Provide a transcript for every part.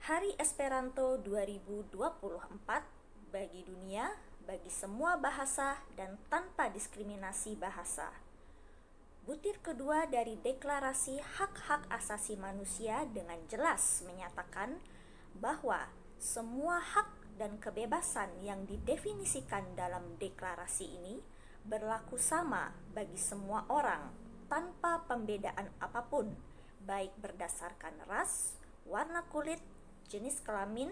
Hari Esperanto 2024 bagi dunia, bagi semua bahasa dan tanpa diskriminasi bahasa. Butir kedua dari Deklarasi Hak-Hak Asasi Manusia dengan jelas menyatakan bahwa semua hak dan kebebasan yang didefinisikan dalam deklarasi ini berlaku sama bagi semua orang tanpa pembedaan apapun, baik berdasarkan ras, warna kulit, jenis kelamin,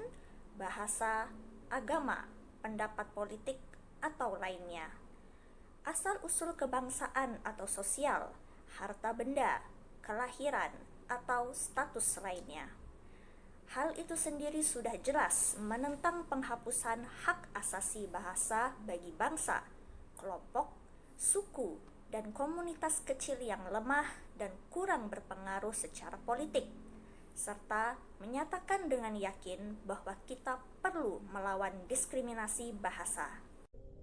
bahasa, agama, pendapat politik, atau lainnya. Asal-usul kebangsaan atau sosial, harta benda, kelahiran, atau status lainnya. Hal itu sendiri sudah jelas menentang penghapusan hak asasi bahasa bagi bangsa, kelompok, suku, dan komunitas kecil yang lemah dan kurang berpengaruh secara politik, serta menyatakan dengan yakin bahwa kita perlu melawan diskriminasi bahasa.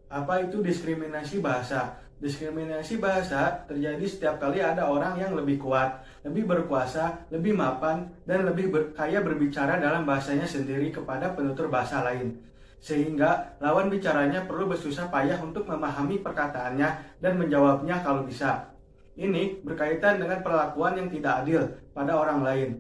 Apa itu diskriminasi bahasa? Diskriminasi bahasa terjadi setiap kali ada orang yang lebih kuat, lebih berkuasa, lebih mapan, dan lebih kaya berbicara dalam bahasanya sendiri kepada penutur bahasa lain. Sehingga lawan bicaranya perlu bersusah payah untuk memahami perkataannya dan menjawabnya kalau bisa. Ini berkaitan dengan perlakuan yang tidak adil pada orang lain,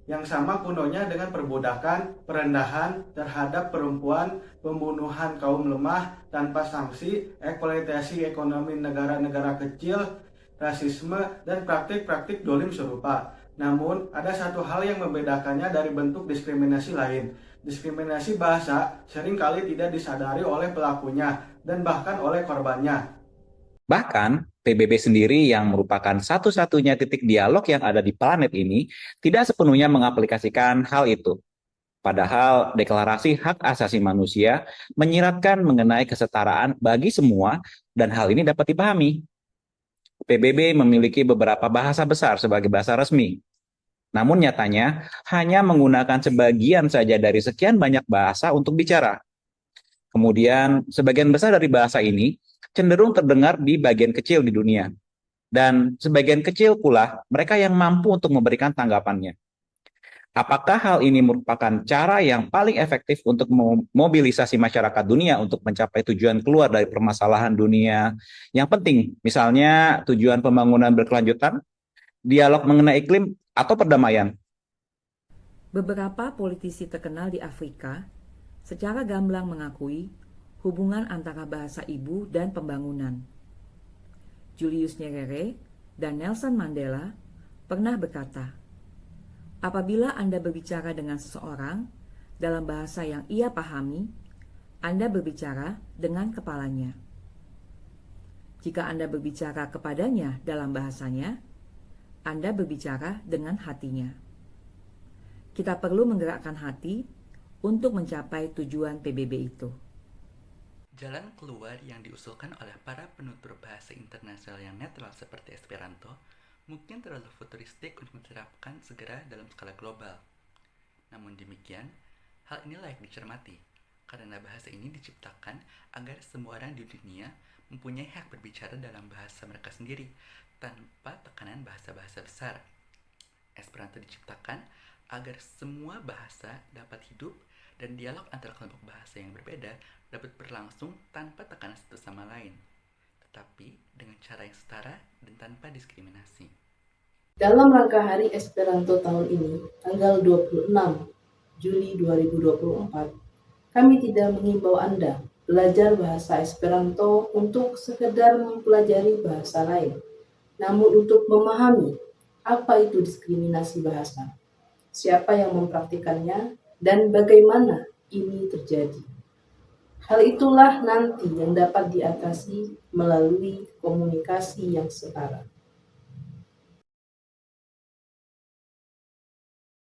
yang sama kunonya dengan perbudakan, perendahan terhadap perempuan, pembunuhan kaum lemah tanpa sanksi, eksploitasi ekonomi negara-negara kecil, rasisme, dan praktik-praktik dolim serupa. Namun, ada satu hal yang membedakannya dari bentuk diskriminasi lain. Diskriminasi bahasa seringkali tidak disadari oleh pelakunya dan bahkan oleh korbannya. Bahkan, PBB sendiri yang merupakan satu-satunya titik dialog yang ada di planet ini tidak sepenuhnya mengaplikasikan hal itu. Padahal Deklarasi Hak Asasi Manusia menyiratkan mengenai kesetaraan bagi semua dan hal ini dapat dipahami. PBB memiliki beberapa bahasa besar sebagai bahasa resmi. Namun nyatanya hanya menggunakan sebagian saja dari sekian banyak bahasa untuk bicara. Kemudian sebagian besar dari bahasa ini cenderung terdengar di bagian kecil di dunia. Dan sebagian kecil pula mereka yang mampu untuk memberikan tanggapannya. Apakah hal ini merupakan cara yang paling efektif untuk memobilisasi masyarakat dunia untuk mencapai tujuan keluar dari permasalahan dunia yang penting, misalnya tujuan pembangunan berkelanjutan, dialog mengenai iklim, atau perdamaian? Beberapa politisi terkenal di Afrika secara gamblang mengakui hubungan antara bahasa ibu dan pembangunan. Julius Nyerere dan Nelson Mandela pernah berkata, apabila Anda berbicara dengan seseorang dalam bahasa yang ia pahami, Anda berbicara dengan kepalanya. Jika Anda berbicara kepadanya dalam bahasanya, Anda berbicara dengan hatinya. Kita perlu menggerakkan hati untuk mencapai tujuan PBB itu. Jalan keluar yang diusulkan oleh para penutur bahasa internasional yang netral seperti Esperanto mungkin terlalu futuristik untuk diterapkan segera dalam skala global. Namun demikian, hal ini layak dicermati, karena bahasa ini diciptakan agar semua orang di dunia mempunyai hak berbicara dalam bahasa mereka sendiri, tanpa tekanan bahasa-bahasa besar. Esperanto diciptakan agar semua bahasa dapat hidup dan dialog antara kelompok bahasa yang berbeda dapat berlangsung tanpa tekanan satu sama lain, tetapi dengan cara yang setara dan tanpa diskriminasi. Dalam rangka Hari Esperanto tahun ini, tanggal 26 Juli 2024, kami tidak mengimbau Anda belajar bahasa Esperanto untuk sekedar mempelajari bahasa lain, namun untuk memahami apa itu diskriminasi bahasa, siapa yang mempraktikannya, dan bagaimana ini terjadi. Hal itulah nanti yang dapat diatasi melalui komunikasi yang setara.